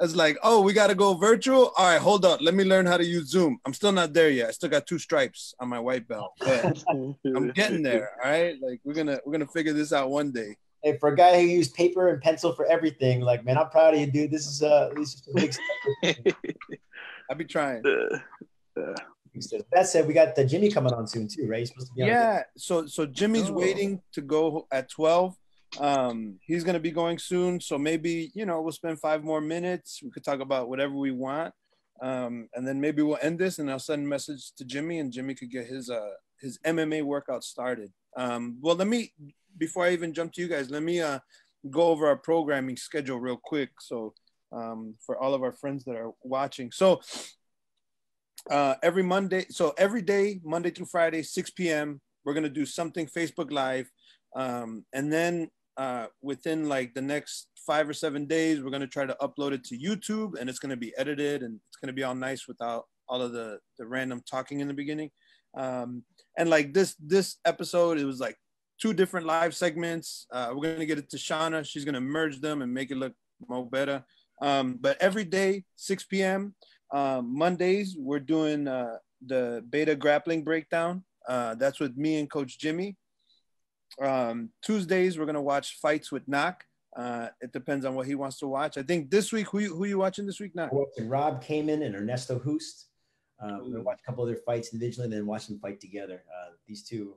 It's like, oh, we got to go virtual. All right, hold on. Let me learn how to use Zoom. I'm still not there yet. I still got 2 stripes on my white belt. But I'm getting there. All right. Like, we're gonna figure this out one day. Hey, for a guy who used paper and pencil for everything, like, man, I'm proud of you, dude. This is big stuff. I'll be trying. That said, we got Jimmy coming on soon too, right? He's supposed to be on. So Jimmy's waiting to go at 12. He's gonna be going soon, so maybe we'll spend 5 more minutes. We could talk about whatever we want, and then maybe we'll end this, and I'll send a message to Jimmy, and Jimmy could get his MMA workout started. Well, before I even jump to you guys, let me go over our programming schedule real quick. So for all of our friends that are watching, so every day, Monday through Friday, 6 p.m., we're gonna do something Facebook Live, and then within like the next 5 or 7 days, we're gonna try to upload it to YouTube, and it's gonna be edited, and it's gonna be all nice without all of the random talking in the beginning. And like this episode, it was like 2 different live segments. We're going to get it to Shauna. She's going to merge them and make it look more better. But every day, 6 p.m. Mondays, we're doing the beta grappling breakdown. That's with me and Coach Jimmy. Tuesdays, we're going to watch fights with Nak. It depends on what he wants to watch. I think this week, who you watching this week, Nak? Rob Kamen and Ernesto Hoost. We're going to watch a couple of their fights individually and then watch them fight together. These two,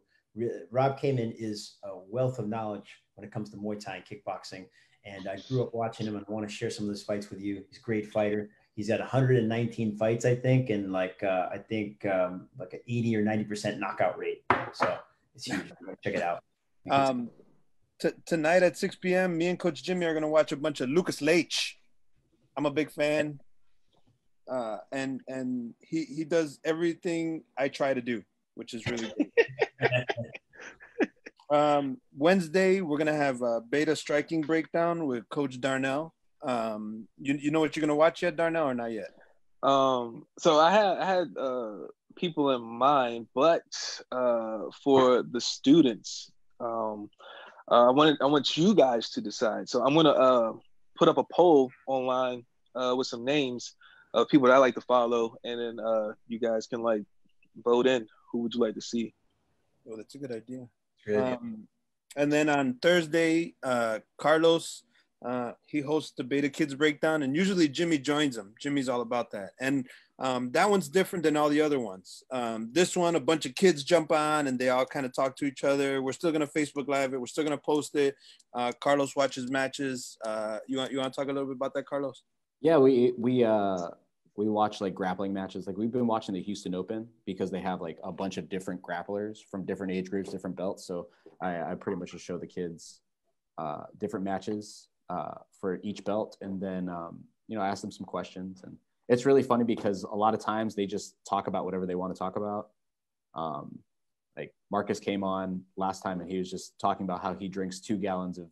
Rob Kamen is a wealth of knowledge when it comes to Muay Thai and kickboxing. And I grew up watching him, and I want to share some of those fights with you. He's a great fighter. He's got 119 fights, I think, and like an 80 or 90% knockout rate. So it's huge. Check it out. Tonight at 6 p.m., me and Coach Jimmy are going to watch a bunch of Lucas Leite. I'm a big fan. And he does everything I try to do, which is really good. Wednesday, we're going to have a beta striking breakdown with Coach Darnell. You know what you're going to watch yet, Darnell, or not yet? So I had people in mind, but for the students, I want you guys to decide. So I'm going to put up a poll online with some names of people that I like to follow, and then you guys can like vote in who would you like to see. Oh, that's a good idea. And then on Thursday, Carlos, he hosts the Beta Kids Breakdown, and usually Jimmy joins him. Jimmy's all about that. And that one's different than all the other ones. This one, a bunch of kids jump on and they all kind of talk to each other. We're still going to Facebook Live it. We're still going to post it. Carlos watches matches. You want to talk a little bit about that, Carlos? Yeah, we watch like grappling matches. Like we've been watching the Houston Open because they have like a bunch of different grapplers from different age groups, different belts. So I pretty much just show the kids different matches for each belt, and then ask them some questions. And it's really funny because a lot of times they just talk about whatever they want to talk about. Like Marcus came on last time and he was just talking about how he drinks 2 gallons of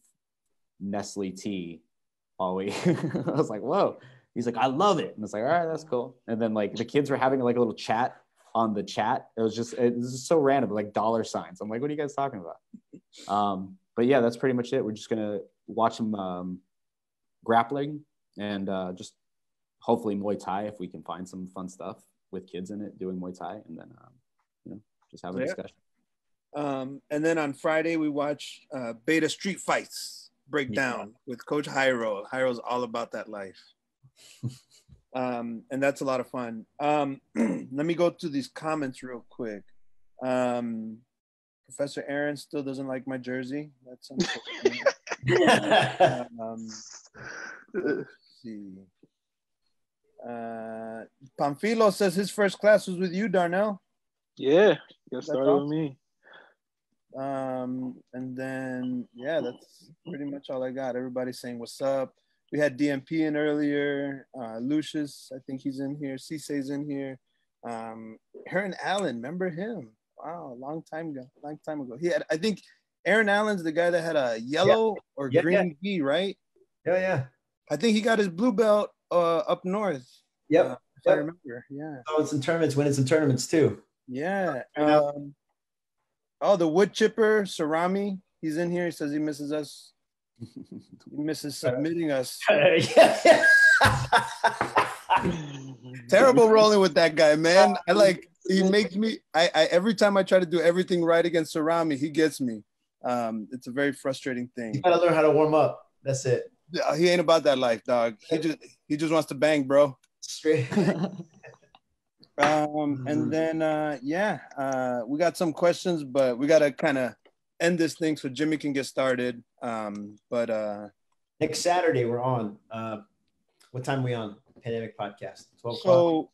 Nestle tea all week. I was like, whoa. He's like, I love it. And it's like, all right, that's cool. And then like the kids were having like a little chat on the chat. It was just so random, like dollar signs. I'm like, what are you guys talking about? But yeah, that's pretty much it. We're just going to watch them grappling and just hopefully Muay Thai if we can find some fun stuff with kids in it doing Muay Thai, and then just have a discussion. And then on Friday we watch Beta Street Fights breakdown with Coach Hyro. Hyro's all about that life. And that's a lot of fun. Let me go to these comments real quick. Professor Aaron still doesn't like my jersey. That's unfortunate. Let's see. Pamphilo says his first class was with you, Darnell. Yeah, got started with me. And then that's pretty much all I got. Everybody's saying what's up. We had DMP in earlier. Lucius, I think he's in here. Cisse's in here. Aaron Allen, remember him? Wow, long time ago. I think Aaron Allen's the guy that had a yellow or green gi, right? Yeah. I think he got his blue belt up north. Yep. If I remember. Yeah. Oh, it's in tournaments when it's in tournaments too. Yeah. The wood chipper, Sarami, he's in here. He says he misses us. He misses submitting us. Terrible rolling with that guy, man. He makes me I every time I try to do everything right against Sarami, he gets me. It's a very frustrating thing. You gotta learn how to warm up. That's it. He ain't about that life, dog. He just wants to bang, bro. Straight. And then we got some questions, but we gotta kind of end this thing so Jimmy can get started. But next Saturday we're on. What time are we on? Pandemic Podcast. 12 o'clock. So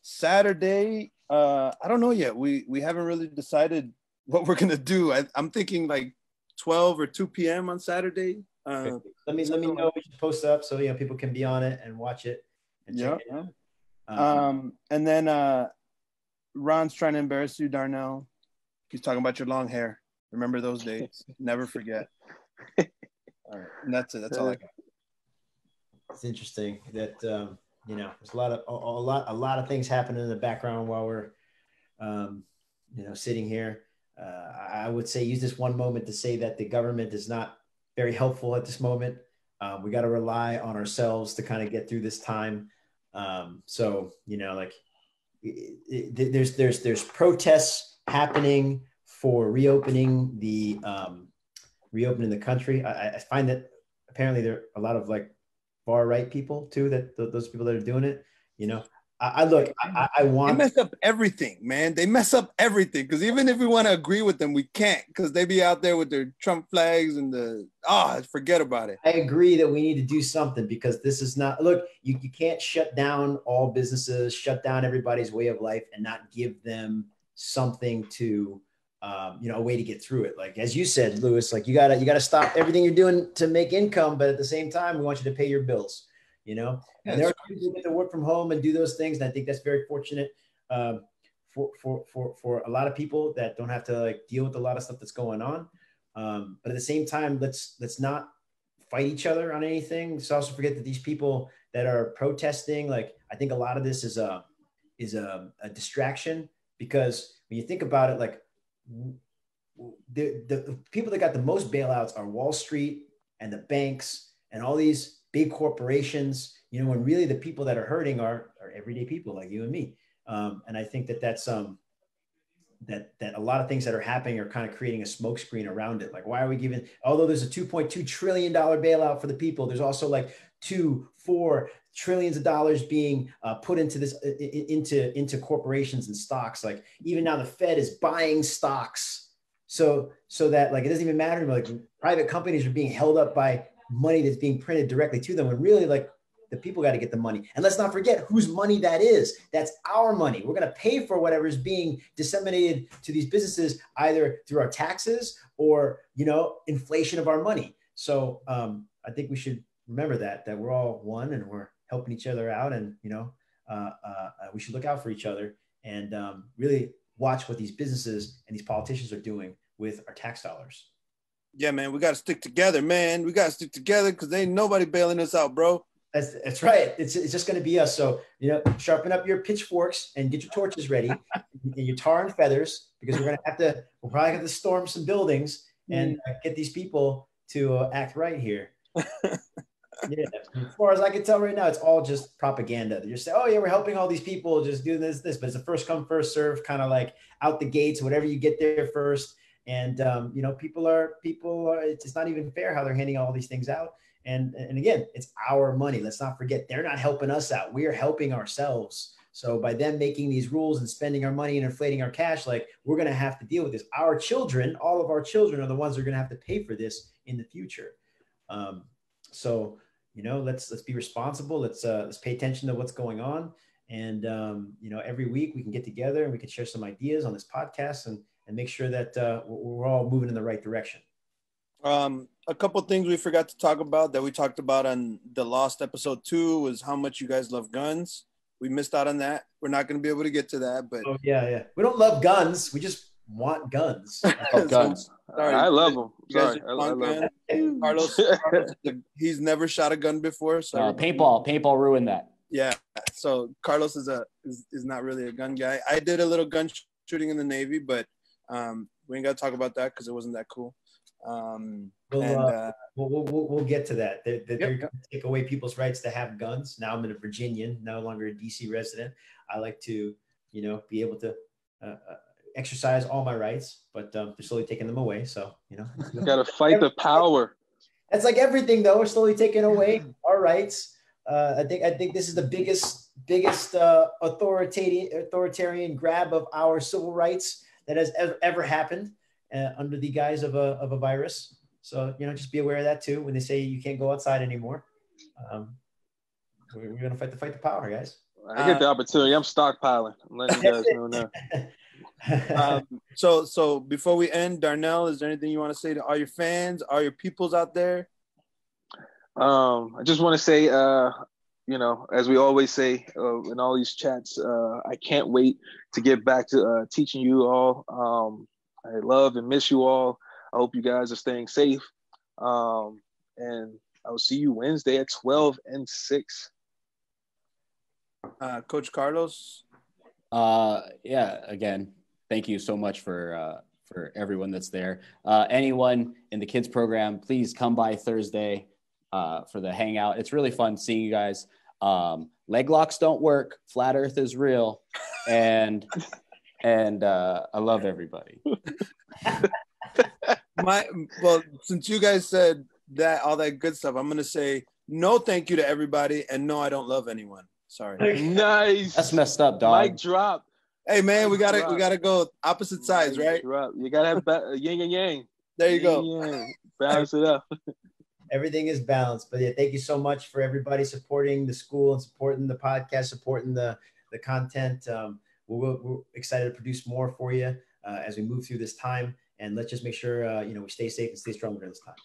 Saturday, I don't know yet. We haven't really decided what we're gonna do. I'm thinking like 12 or 2 p.m. on Saturday. Let me know. We should post it up so people can be on it and watch it and check it out. And then Ron's trying to embarrass you, Darnell. He's talking about your long hair. Remember those days? Never forget. All right, and that's it. That's all I got. It's interesting that there's a lot of things happening in the background while we're sitting here. I would say use this one moment to say that the government is not very helpful at this moment. We got to rely on ourselves to kind of get through this time. So, you know, like there's protests happening for reopening the country. I find that apparently there are a lot of like far right people too, that those people that are doing it, you know. I want. They mess up everything, man. They mess up everything because even if we want to agree with them, we can't because they be out there with their Trump flags and forget about it. I agree that we need to do something because this is not, look, you can't shut down all businesses, shut down everybody's way of life and not give them something to, a way to get through it. Like, as you said, Lewis, like you gotta stop everything you're doing to make income, but at the same time, we want you to pay your bills, you know? And there are people who get to work from home and do those things. And I think that's very fortunate for a lot of people that don't have to like deal with a lot of stuff that's going on. But at the same time, let's not fight each other on anything. Let's also forget that these people that are protesting, like, I think a lot of this is a distraction, because when you think about it, like the people that got the most bailouts are Wall Street and the banks and all these big corporations, you know, when really the people that are hurting are everyday people like you and me. And I think that's that a lot of things that are happening are kind of creating a smokescreen around it. Like, why are we giving, although there's a $2.2 trillion bailout for the people, there's also like 2-4 trillions of dollars being put into this, into corporations and stocks. Like even now the Fed is buying stocks. So that like, it doesn't even matter. Like private companies are being held up by money that's being printed directly to them, when really like the people got to get the money. And let's not forget whose money that is. That's our money. We're going to pay for whatever is being disseminated to these businesses, either through our taxes or, you know, inflation of our money. So I think we should remember that we're all one and we're helping each other out. And, you know, we should look out for each other and really watch what these businesses and these politicians are doing with our tax dollars. Yeah, man, we got to stick together, man. We got to stick together because ain't nobody bailing us out, bro. That's right. It's just going to be us. So, you know, sharpen up your pitchforks and get your torches ready and your tar and feathers, because we'll probably have to storm some buildings and get these people to act right here. Yeah. As far as I can tell right now, it's all just propaganda. They're just saying, oh yeah, we're helping all these people, just doing this, but it's a first come, first serve, kind of like out the gates, whatever you get there first. And, you know, people are, it's not even fair how they're handing all these things out. And again, it's our money. Let's not forget, they're not helping us out. We are helping ourselves. So by them making these rules and spending our money and inflating our cash, like, we're going to have to deal with this. Our children, all of our children are the ones that are going to have to pay for this in the future. So, you know, let's be responsible. Let's pay attention to what's going on. And, you know, every week we can get together and we can share some ideas on this podcast and make sure that we're all moving in the right direction. A couple of things we forgot to talk about that we talked about on the Lost episode 2 was how much you guys love guns. We missed out on that. We're not going to be able to get to that, but yeah. We don't love guns. We just want guns. Guns. Sorry, I love them. Sorry, I love them. Carlos, he's never shot a gun before. So paintball ruined that. Yeah. So Carlos is not really a gun guy. I did a little gun shooting in the Navy, but we ain't got to talk about that because it wasn't that cool. We'll get to that. They're going to take away people's rights to have guns. Now I'm a Virginian, no longer a DC resident. I like to, you know, be able to exercise all my rights, but they're slowly taking them away. So, you know, got to fight the power. That's like everything, though. We're slowly taking away our rights. I think this is the biggest authoritarian grab of our civil rights that has ever happened. Under the guise of a virus. So, you know, just be aware of that too. When they say you can't go outside anymore, we're going to fight the power, guys. I get the opportunity. I'm stockpiling. I'm letting you guys know now. So before we end, Darnell, is there anything you want to say to all your fans, all your peoples out there? I just want to say, you know, as we always say in all these chats, I can't wait to get back to teaching you all. I love and miss you all. I hope you guys are staying safe. And I will see you Wednesday at 12 and 6. Coach Carlos? Yeah, again, thank you so much for for everyone that's there. Anyone in the kids program, please come by Thursday for the hangout. It's really fun seeing you guys. Leg locks don't work. Flat Earth is real, and I love everybody. Well, since you guys said that all that good stuff, I'm gonna say no, thank you to everybody, and no, I don't love anyone. Sorry. Nice. That's messed up, dog. Mic drop. Hey man, we gotta go opposite sides, right? You gotta have yin and yang. There you go. Yang. Balance it up. Everything is balanced. But yeah, thank you so much for everybody supporting the school and supporting the podcast, supporting the content. We're excited to produce more for you as we move through this time. And let's just make sure we stay safe and stay strong during this time.